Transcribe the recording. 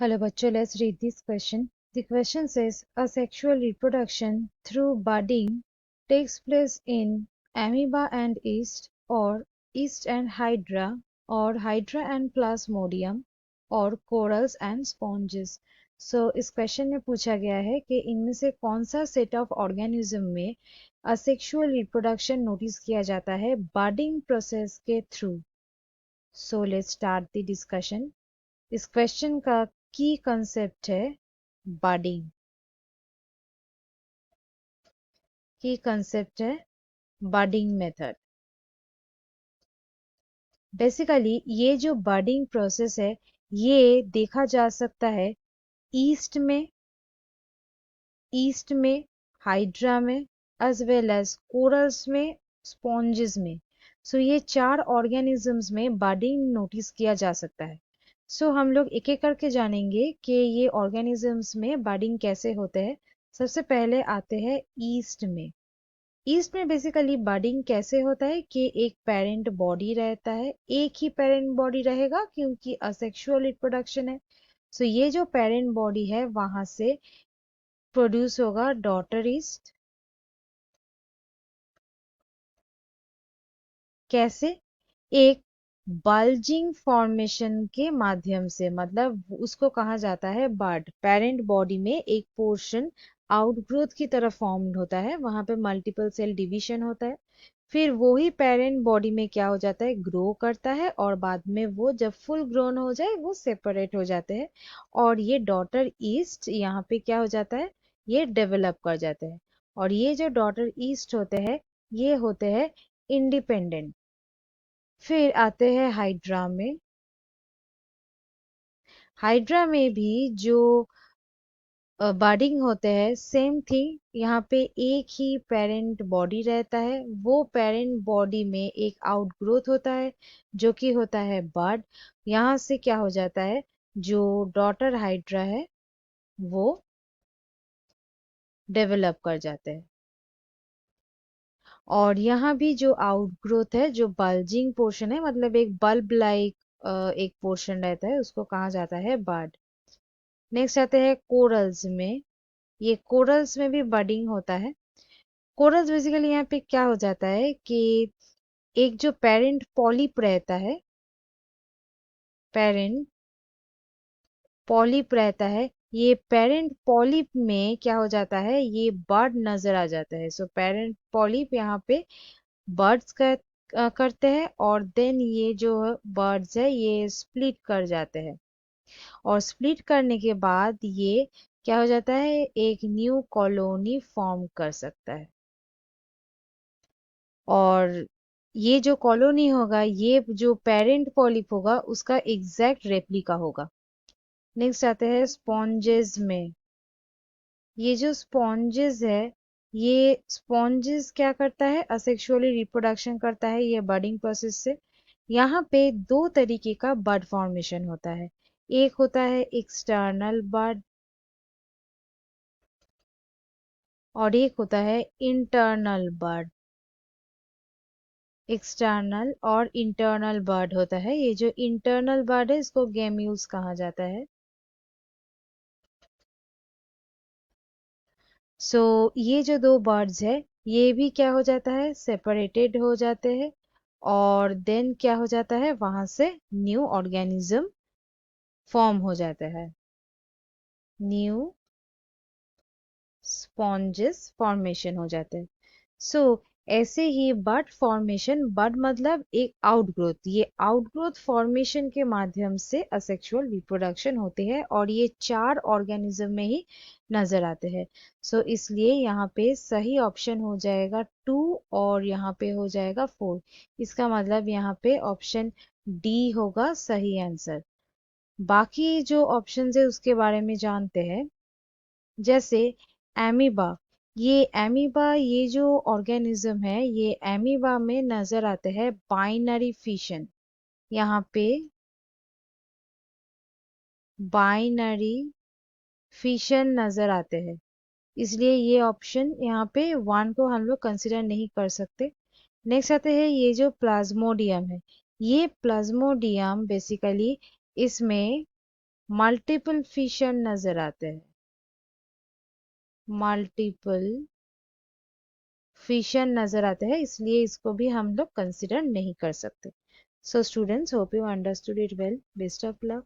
Hello, bachcho. Let's read this question. The question says, asexual reproduction through budding takes place in amoeba and yeast, or yeast and hydra, or hydra and plasmodium, और corals and sponges. So इस question में पूछा गया है कि इनमें से कौन सा सेट ऑफ ऑर्गेनिज्म में असेक्सुअल रिप्रोडक्शन नोटिस किया जाता है बडिंग प्रोसेस के through. So let's start the discussion. इस क्वेश्चन का की कंसेप्ट है बडिंग. की कंसेप्ट है बडिंग मेथड. बेसिकली ये जो बडिंग प्रोसेस है ये देखा जा सकता है ईस्ट में हाइड्रा में एज वेल एज कोरल्स में, स्पॉन्जेस में. सो ये चार ऑर्गेनिजम्स में बडिंग नोटिस किया जा सकता है. सो हम लोग एक एक करके जानेंगे कि ये ऑर्गेनिजम्स में बडिंग कैसे होते हैं. सबसे पहले आते हैं ईस्ट में. ईस्ट में बेसिकली बडिंग कैसे होता है कि एक पेरेंट बॉडी रहता है, एक ही पेरेंट बॉडी रहेगा क्योंकि असेक्सुअल रिप्रोडक्शन है. सो ये जो पेरेंट बॉडी है वहां से प्रोड्यूस होगा डॉटर ईस्ट. कैसे? एक बल्जिंग फॉर्मेशन के माध्यम से, मतलब उसको कहा जाता है बड. पेरेंट बॉडी में एक पोर्शन आउटग्रोथ की तरफ फॉर्म्ड होता है, वहां पे मल्टीपल सेल डिवीजन होता है. फिर वही पेरेंट बॉडी में क्या हो जाता है, ग्रो करता है, और बाद में वो जब फुल ग्रोन हो जाए वो सेपरेट हो जाते हैं. और ये डॉटर ईस्ट यहाँ पे क्या हो जाता है, ये डेवलप कर जाते हैं. और ये जो डॉटर ईस्ट होते हैं ये होते हैं इंडिपेंडेंट. फिर आते हैं हाइड्रा में. हाइड्रा में भी जो बडिंग होते हैं सेम थिंग. यहाँ पे एक ही पेरेंट बॉडी रहता है, वो पेरेंट बॉडी में एक आउटग्रोथ होता है जो कि होता है बड. यहाँ से क्या हो जाता है, जो डॉटर हाइड्रा है वो डेवलप कर जाते हैं. और यहाँ भी जो आउटग्रोथ है, जो बल्जिंग पोर्शन है, मतलब एक बल्ब लाइक एक पोर्शन रहता है, उसको कहा जाता है बड. नेक्स्ट आते हैं कोरल्स में. ये कोरल्स में भी बडिंग होता है. कोरल्स बेसिकली यहाँ पे क्या हो जाता है कि एक जो पेरेंट पॉलिप रहता है, पेरेंट पॉलिप रहता है, ये पेरेंट पॉलिप में क्या हो जाता है, ये बर्ड नजर आ जाता है. सो पेरेंट पॉलिप यहाँ पे बर्ड्स करते हैं, और देन ये जो बर्ड्स है ये स्प्लिट कर जाते हैं. और स्प्लिट करने के बाद ये क्या हो जाता है, एक न्यू कॉलोनी फॉर्म कर सकता है. और ये जो कॉलोनी होगा, ये जो पेरेंट पॉलिप होगा उसका एग्जैक्ट रेप्लिका होगा. नेक्स्ट आते हैं स्पॉन्जेस में. ये जो स्पॉन्जेस है, ये स्पॉन्जेस क्या करता है, असेक्सुअली रिप्रोडक्शन करता है ये बडिंग प्रोसेस से. यहाँ पे दो तरीके का बड फॉर्मेशन होता है. एक होता है एक्सटर्नल बड, और एक होता है इंटरनल बड. एक्सटर्नल और इंटरनल बर्ड होता है. ये जो इंटरनल बर्ड है इसको गेम्यूल्स कहा जाता है. सो ये जो दो बर्ड्स है ये भी क्या हो जाता है, सेपरेटेड हो जाते हैं. और देन क्या हो जाता है, वहां से न्यू ऑर्गेनिज्म फॉर्म हो जाता है. न्यू स्पॉन्जेस फॉर्मेशन हो जाते हैं. सो ऐसे ही बड फॉर्मेशन, बड मतलब एक आउटग्रोथ, ये आउटग्रोथ फॉर्मेशन के माध्यम से असेक्सुअल रिप्रोडक्शन होते हैं, और ये चार ऑर्गेनिज्म में ही नजर आते हैं. सो इसलिए यहाँ पे सही ऑप्शन हो जाएगा 2, और यहाँ पे हो जाएगा 4. इसका मतलब यहाँ पे ऑप्शन डी होगा सही आंसर. बाकी जो ऑप्शन है उसके बारे में जानते हैं. जैसे एमीबा. ये जो ऑर्गेनिज्म है ये एमीबा में नजर आते हैं बाइनरी फिशन. यहाँ पे बाइनरी फिशन नजर आते हैं, इसलिए ये ऑप्शन यहाँ पे 1 को हम लोग कंसिडर नहीं कर सकते. नेक्स्ट आते हैं ये जो प्लाज्मोडियम है. ये प्लाज्मोडियम बेसिकली इसमें मल्टीपल फिशन नजर आते हैं, मल्टीपल फिशन नजर आते हैं, इसलिए इसको भी हम लोग कंसिडर नहीं कर सकते. So students, hope you understood it well. Best of luck.